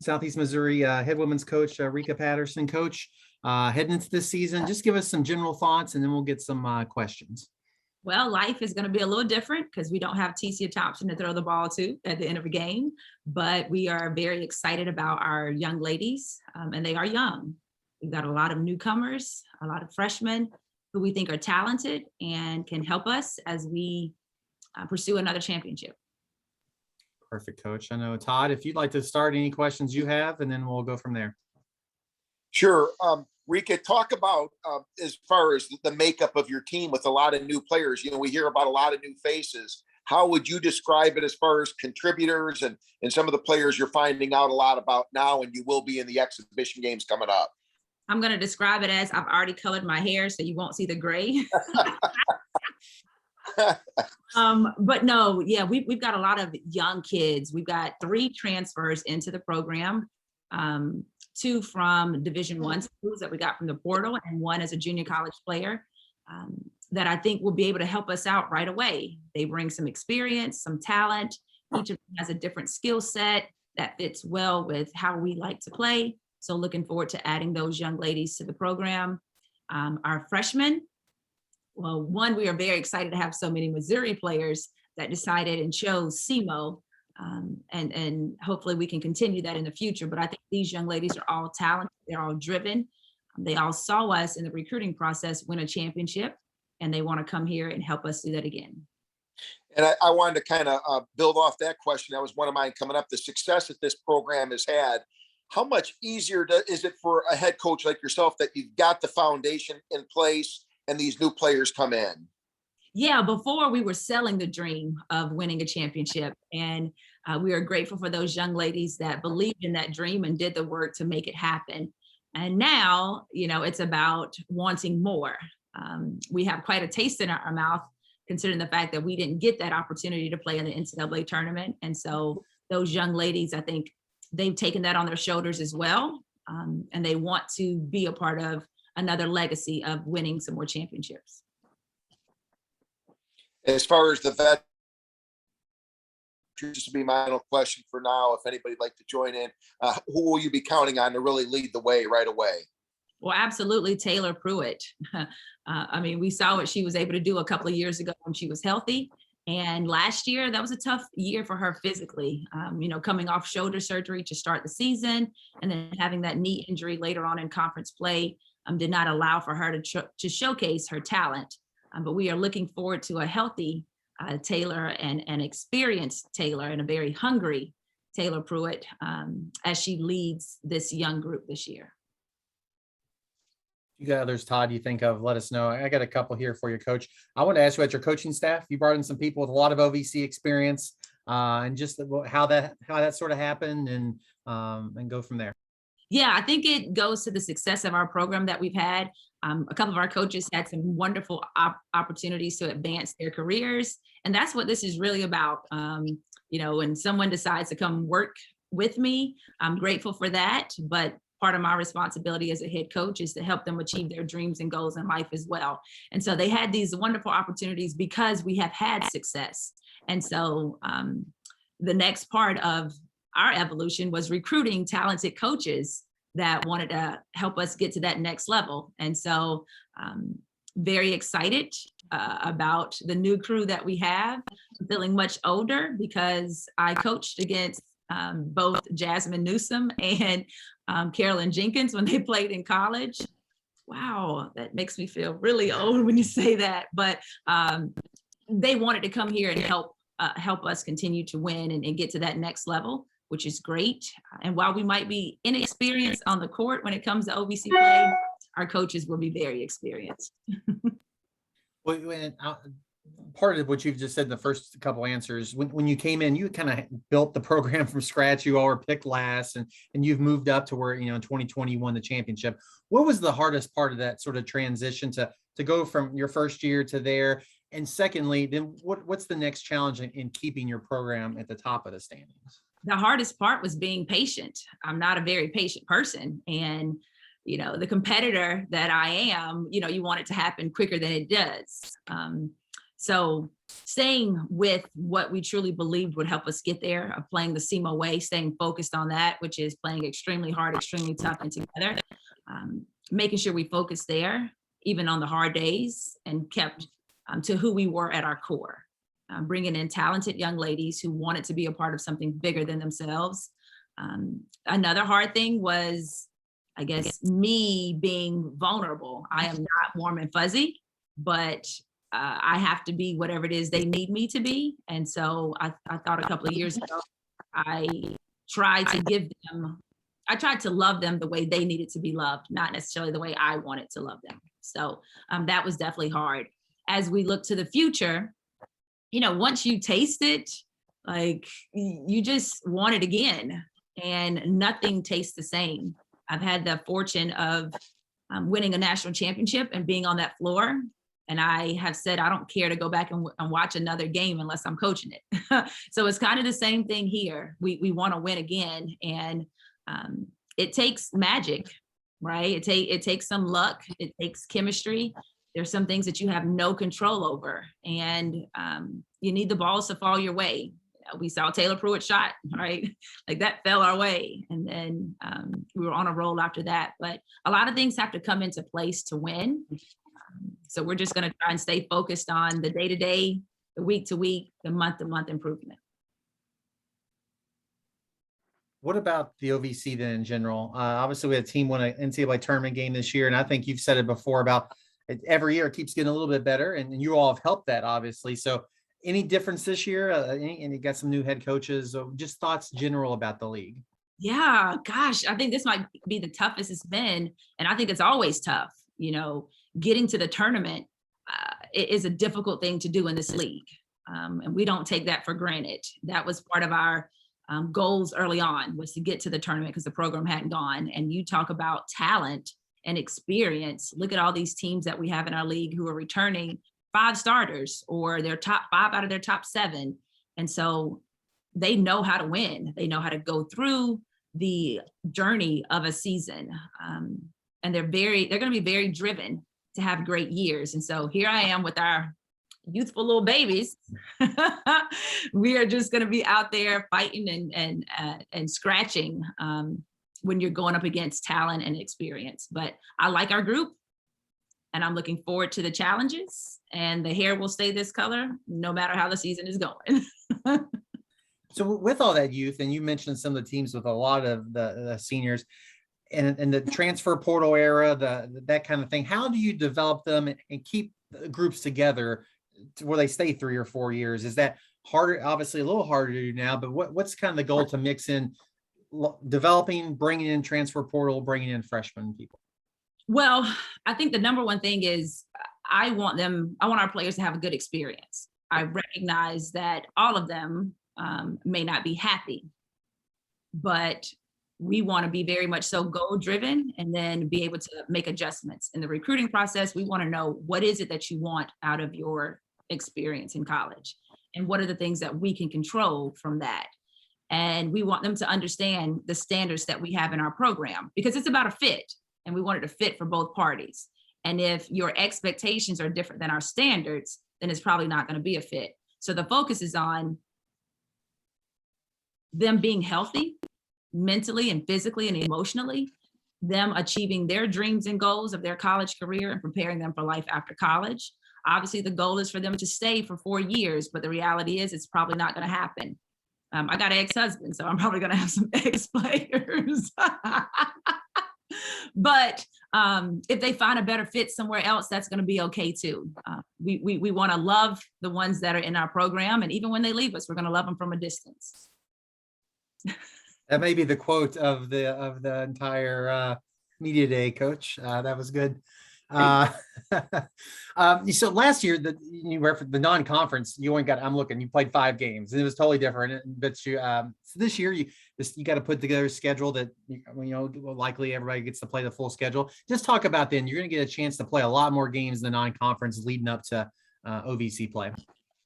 Southeast Missouri head women's coach, Rekha Patterson. Coach, heading into this season, just give us some general thoughts and then we'll get some questions. Well, life is going to be a little different because we don't have TC Thompson to throw the ball to at the end of a game, but we are very excited about our young ladies, and they are young. We've got a lot of newcomers, a lot of freshmen who we think are talented and can help us as we pursue another championship. Perfect, Coach. I know, Todd, if you'd like to start, any questions you have, and then we'll go from there. Sure. Rekha, talk about as far as the makeup of your team with a lot of new players. You know, we hear about a lot of new faces. How would you describe it as far as contributors and some of the players you're finding out a lot about now and you will be in the exhibition games coming up? I'm going to describe it as I've already colored my hair so you won't see the gray. But no, yeah, we've got a lot of young kids. We've got 3 transfers into the program. 2 from Division I schools that we got from the portal, and 1 as a junior college player that I think will be able to help us out right away. They bring some experience, some talent. Each of them has a different skill set that fits well with how we like to play. So looking forward to adding those young ladies to the program. Our freshmen, well, one, we are very excited to have so many Missouri players that decided and chose SEMO. And hopefully we can continue that in the future. But I think these young ladies are all talented. They're all driven. They all saw us in the recruiting process win a championship, and they want to come here and help us do that again. And I wanted to kind of build off that question. That was one of mine coming up. The success that this program has had, how much easier is it for a head coach like yourself that you've got the foundation in place and these new players come in? Yeah, before we were selling the dream of winning a championship, and we are grateful for those young ladies that believed in that dream and did the work to make it happen. And now, you know, it's about wanting more. We have quite a taste in our mouth, considering the fact that we didn't get that opportunity to play in the NCAA tournament. And so those young ladies, I think they've taken that on their shoulders as well. And they want to be a part of another legacy of winning some more championships. As far as the vet, just to be my final question for now, if anybody'd like to join in, who will you be counting on to really lead the way right away? Well, absolutely, Taelour Pruitt. I mean, we saw what she was able to do a couple of years ago when she was healthy. And last year, that was a tough year for her physically, you know, coming off shoulder surgery to start the season and then having that knee injury later on in conference play did not allow for her to showcase her talent. But we are looking forward to a healthy Taelour and an experienced Taelour and a very hungry Taelour Pruitt as she leads this young group this year. You got others, Todd, you think of, let us know. I got a couple here for you, Coach. I want to ask you about your coaching staff. You brought in some people with a lot of OVC experience and just how that sort of happened and go from there. Yeah, I think it goes to the success of our program that we've had. A couple of our coaches had some wonderful opportunities to advance their careers. And that's what this is really about. You know, when someone decides to come work with me, I'm grateful for that. But part of my responsibility as a head coach is to help them achieve their dreams and goals in life as well. And so they had these wonderful opportunities because we have had success. And so the next part of our evolution was recruiting talented coaches that wanted to help us get to that next level. And so very excited about the new crew that we have. I'm feeling much older because I coached against both Jasmine Newsom and Carolyn Jenkins when they played in college. Wow, that makes me feel really old when you say that. But they wanted to come here and help us continue to win and get to that next level, which is great. And while we might be inexperienced on the court when it comes to OVC play, our coaches will be very experienced. Well, part of what you've just said in the first couple answers, when you came in, you kind of built the program from scratch. You all were picked last, and you've moved up to where, you know, in 2020 you won the championship. What was the hardest part of that sort of transition to go from your first year to there? And secondly, then what's the next challenge in keeping your program at the top of the standings? The hardest part was being patient. I'm not a very patient person. And, you know, the competitor that I am, you know, you want it to happen quicker than it does. So staying with what we truly believed would help us get there, of playing the SEMO way, staying focused on that, which is playing extremely hard, extremely tough and together, making sure we focused there, even on the hard days, and kept to who we were at our core. Bringing in talented young ladies who wanted to be a part of something bigger than themselves. Another hard thing was, I guess, me being vulnerable. I am not warm and fuzzy, but I have to be whatever it is they need me to be. And so I thought a couple of years ago, I tried to love them the way they needed to be loved, not necessarily the way I wanted to love them. So that was definitely hard. As we look to the future, once you taste it, like, you just want it again, and nothing tastes the same. I've had the fortune of winning a national championship and being on that floor. And I have said, I don't care to go back and watch another game unless I'm coaching it. So it's kind of the same thing here. We want to win again. And it takes magic, right? It takes some luck. It takes chemistry. There's some things that you have no control over, and you need the balls to fall your way. We saw Taelour Pruitt shot, right? Like, that fell our way. And then we were on a roll after that. But a lot of things have to come into place to win. So we're just going to try and stay focused on the day-to-day, the week-to-week, the month-to-month improvement. What about the OVC then in general? Obviously, we had a team win an NCAA tournament game this year, and I think you've said it before about every year it keeps getting a little bit better, and you all have helped that, obviously. So any difference this year? And you got some new head coaches. So just thoughts general about the league. Yeah, gosh, I think this might be the toughest it's been. And I think it's always tough. Getting to the tournament is a difficult thing to do in this league. And we don't take that for granted. That was part of our goals early on, was to get to the tournament because the program hadn't gone. And you talk about talent and experience. Look at all these teams that we have in our league who are returning 5 starters, or their top 5 out of their top 7. And so they know how to win. They know how to go through the journey of a season. And they're going to be very driven to have great years. And so here I am with our youthful little babies. We are just going to be out there fighting and scratching when you're going up against talent and experience. But I like our group, and I'm looking forward to the challenges, and the hair will stay this color no matter how the season is going. So with all that youth, and you mentioned some of the teams with a lot of the seniors and the transfer portal era, that kind of thing, how do you develop them and keep the groups together to where they stay 3 or 4 years? Is that harder? Obviously a little harder to do now, but what's kind of the goal to mix in developing, bringing in transfer portal, bringing in freshman people? Well, I think the number one thing is I want our players to have a good experience. I recognize that all of them may not be happy, but we want to be very much so goal driven, and then be able to make adjustments in the recruiting process. We want to know, what is it that you want out of your experience in college, and what are the things that we can control from that. And we want them to understand the standards that we have in our program, because it's about a fit, and we want it to fit for both parties. And if your expectations are different than our standards, then it's probably not going to be a fit. So the focus is on them being healthy mentally and physically and emotionally, them achieving their dreams and goals of their college career and preparing them for life after college. Obviously, the goal is for them to stay for 4 years, but the reality is it's probably not going to happen. I got an ex-husband, so I'm probably going to have some ex-players. But if they find a better fit somewhere else, that's going to be okay too. We want to love the ones that are in our program, and even when they leave us, we're going to love them from a distance. That may be the quote of the entire media day, Coach. That was good. So last year, you were for the non-conference. You only got. You played 5 games, and it was totally different. But so this year, you got to put together a schedule that likely everybody gets to play the full schedule. Just talk about then. You're going to get a chance to play a lot more games in the non-conference leading up to OVC play.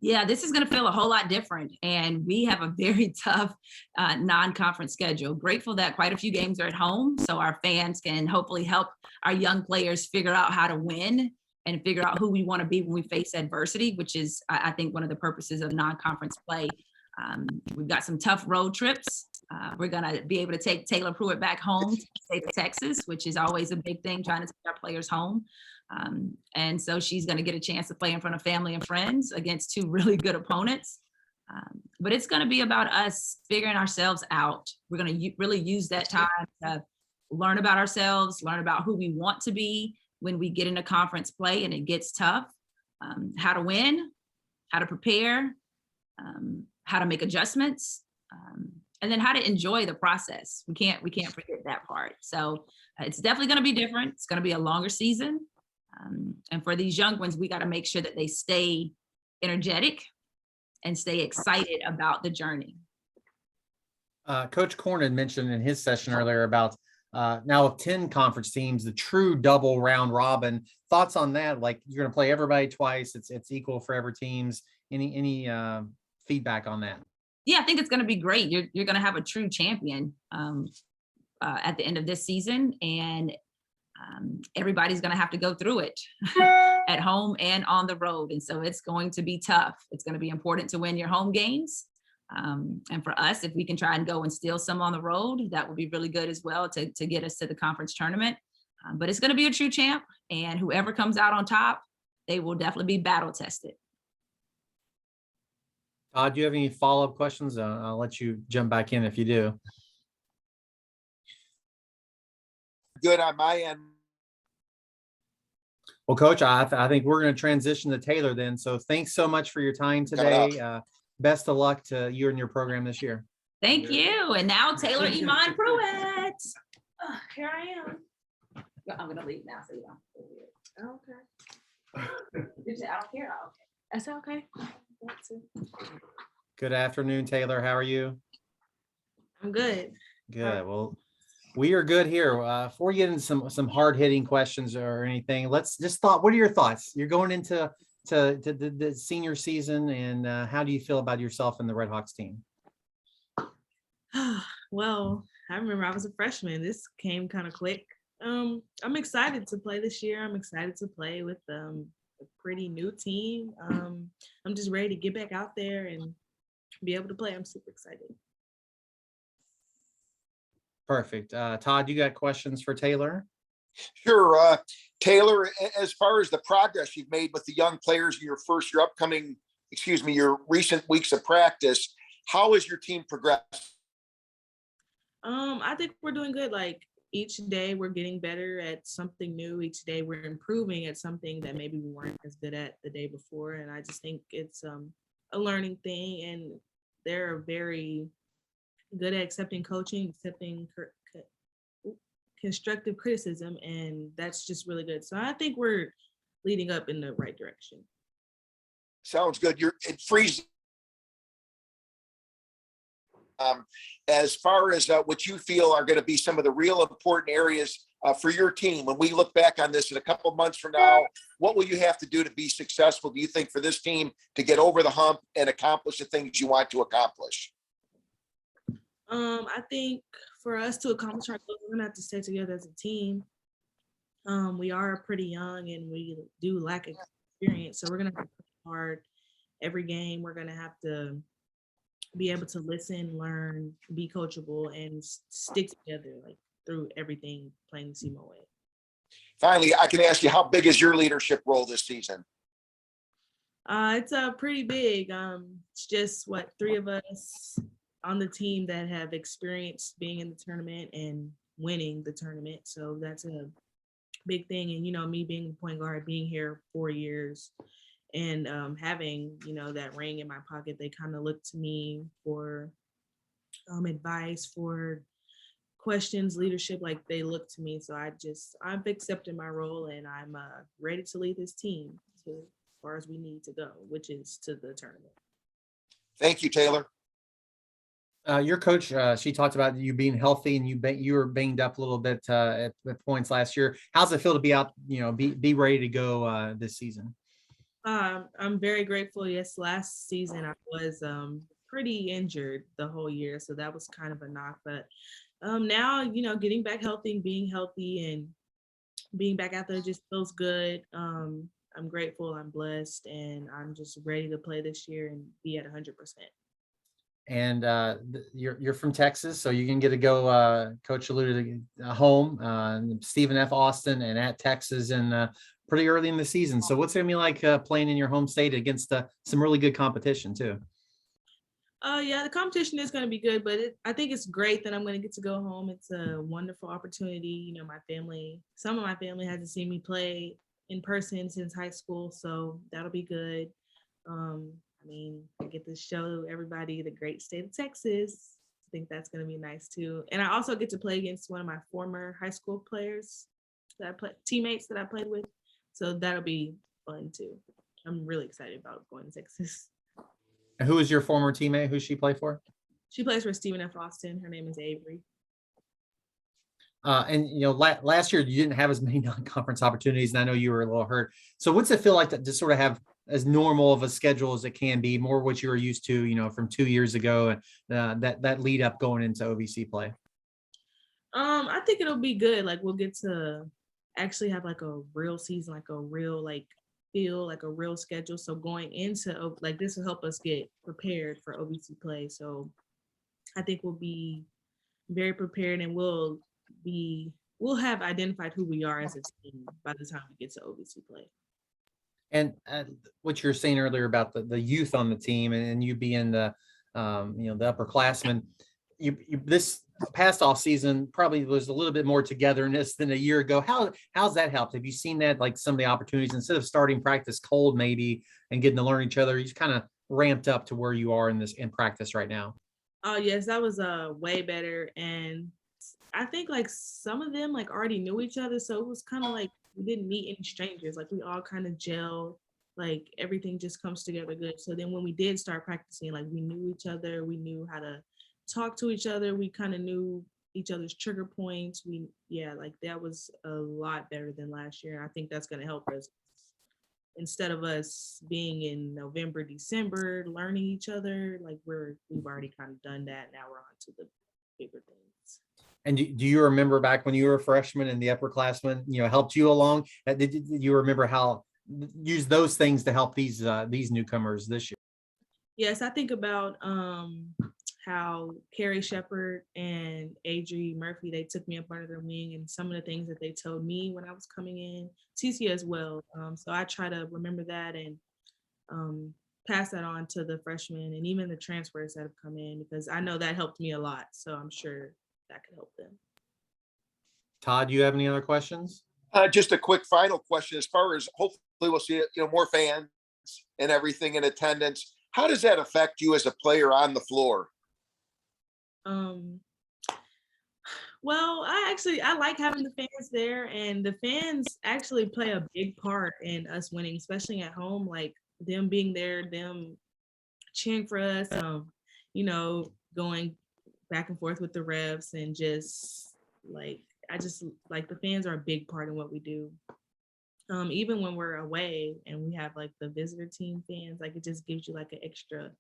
Yeah, this is going to feel a whole lot different. And we have a very tough non-conference schedule. Grateful that quite a few games are at home, so our fans can hopefully help our young players figure out how to win and figure out who we want to be when we face adversity, which is, I think, one of the purposes of non-conference play. We've got some tough road trips. We're going to be able to take Taelour Pruitt back home to the state of Texas, which is always a big thing, trying to take our players home. And so she's going to get a chance to play in front of family and friends against two really good opponents. But it's going to be about us figuring ourselves out. We're going to really use that time to learn about ourselves, learn about who we want to be when we get into conference play and it gets tough, how to win, how to prepare, how to make adjustments, and then how to enjoy the process. We can't forget that part. So it's definitely going to be different. It's going to be a longer season. And for these young ones, we got to make sure that they stay energetic and stay excited about the journey. Coach Corn had mentioned in his session earlier about now with 10 conference teams, the true double round robin. Thoughts on that? Like, you're going to play everybody twice. It's equal for every teams. Any feedback on that? Yeah, I think it's going to be great. You're going to have a true champion at the end of this season, and everybody's going to have to go through it at home and on the road. And so it's going to be tough. It's going to be important to win your home games. And for us, if we can try and go and steal some on the road, that would be really good as well to get us to the conference tournament. But it's going to be a true champ, and whoever comes out on top, they will definitely be battle tested. Todd, do you have any follow-up questions? I'll let you jump back in if you do. Good on my end. Well, Coach, I think we're going to transition to Taelour then. So thanks so much for your time today. Best of luck to you and your program this year. Thank you. And now Taelour Pruitt. Oh, here I am. I'm going to leave now so you don't. Okay. I don't care. Okay. That's okay. Good afternoon, Taelour. How are you? I'm good. Good. Well, we are good here. Before we get into some hard-hitting questions or anything, let's just what are your thoughts? You're going into the senior season, and how do you feel about yourself and the Red Hawks team? Well, I remember I was a freshman. This came kind of quick. I'm excited to play this year. I'm excited to play with a pretty new team. I'm just ready to get back out there and be able to play. I'm super excited. Perfect. Todd, you got questions for Taelour? Sure. Taelour, as far as the progress you've made with the young players in your recent weeks of practice, how has your team progressed? I think we're doing good. Like, each day we're getting better at something new. Each day we're improving at something that maybe we weren't as good at the day before. And I just think it's a learning thing, and they're very good at accepting coaching, accepting constructive criticism, and that's just really good. So I think we're leading up in the right direction. Sounds good. It frees. As far as what you feel are going to be some of the real important areas for your team, when we look back on this in a couple of months from now, what will you have to do to be successful, do you think, for this team to get over the hump and accomplish the things you want to accomplish? I think for us to accomplish our goals, we're going to have to stay together as a team. We are pretty young and we do lack experience, so we're going to have to work hard every game. We're going to have to be able to listen, learn, be coachable, and stick together like through everything, playing the SEMO way. Finally, I can ask you, how big is your leadership role this season? It's pretty big. It's just 3 of us on the team that have experienced being in the tournament and winning the tournament. So that's a big thing. And, me being the point guard, being here 4 years, and having, that ring in my pocket, they kind of look to me for advice, for questions, leadership, like they look to me. So I'm accepting my role, and I'm ready to lead this team to as far as we need to go, which is to the tournament. Thank you, Taelour. Your coach, she talked about you being healthy, and you were banged up a little bit at points last year. How's it feel to be out, be ready to go this season? I'm very grateful. Yes, last season I was pretty injured the whole year, so that was kind of a knock. But now, getting back healthy and being healthy and being back out there just feels good. I'm grateful, I'm blessed, and I'm just ready to play this year and be at 100%. And you're from Texas, so you can get to go. Coach alluded to home, Stephen F. Austin, and at Texas, and pretty early in the season. So what's it gonna be like playing in your home state against some really good competition too? Yeah, the competition is going to be good, but I think it's great that I'm going to get to go home. It's a wonderful opportunity. You know, some of my family hasn't seen me play in person since high school, so that'll be good. I mean, I get to show everybody the great state of Texas. I think that's going to be nice too. And I also get to play against one of my former high school players teammates that I played with. So that'll be fun too. I'm really excited about going to Texas. And who is your former teammate? Who she play for? She plays for Stephen F. Austin. Her name is Avery. And last year you didn't have as many non-conference opportunities, and I know you were a little hurt. So what's it feel like to sort of have as normal of a schedule as it can be, more what you were used to, from 2 years ago, and that lead up going into OVC play? I think it'll be good. Like, we'll get to actually have like a real season, like a real feel, like a real schedule. So going into this will help us get prepared for OVC play. So I think we'll be very prepared, and we'll have identified who we are as a team by the time we get to OVC play. And what you were saying earlier about the youth on the team, and you being the upperclassmen, you this past off season probably was a little bit more togetherness than a year ago. How's that helped? Have you seen that, like some of the opportunities, instead of starting practice cold maybe and getting to learn each other, you kind of ramped up to where you are in practice right now? Oh yes, that was way better. And I think like some of them like already knew each other, so it was kind of like we didn't meet any strangers. Like we all kind of gelled, like everything just comes together good. So then when we did start practicing, like we knew each other, we knew how to talk to each other, we kind of knew each other's trigger points. Like that was a lot better than last year. I think that's going to help us. Instead of us being in November, December, learning each other, like we've already kind of done that. Now we're on to the bigger things. And do you remember back when you were a freshman and the upperclassmen, helped you along? Did you remember how use those things to help these newcomers this year? Yes, I think about how Carrie Shepard and Adri Murphy, they took me up under their wing, and some of the things that they told me when I was coming in, TC as well. So I try to remember that and pass that on to the freshmen and even the transfers that have come in, because I know that helped me a lot. So I'm sure that could help them. Todd, do you have any other questions? Just a quick final question. As far as hopefully we'll see more fans and everything in attendance, how does that affect you as a player on the floor? Well, I like having the fans there, and the fans actually play a big part in us winning, especially at home. Like them being there, them cheering for us, going back and forth with the refs, and just like I just like the fans are a big part in what we do. Even when we're away and we have like the visitor team fans, like it just gives you like an extra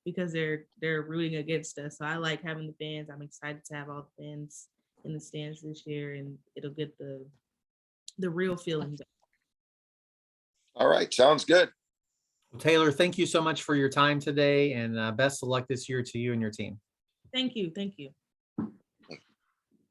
because they're rooting against us. So I like having the fans. I'm excited to have all the fans in the stands this year, and it'll get the real feelings. All right, sounds good. Well, Taelour, thank you so much for your time today, and best of luck this year to you and your team. Thank you.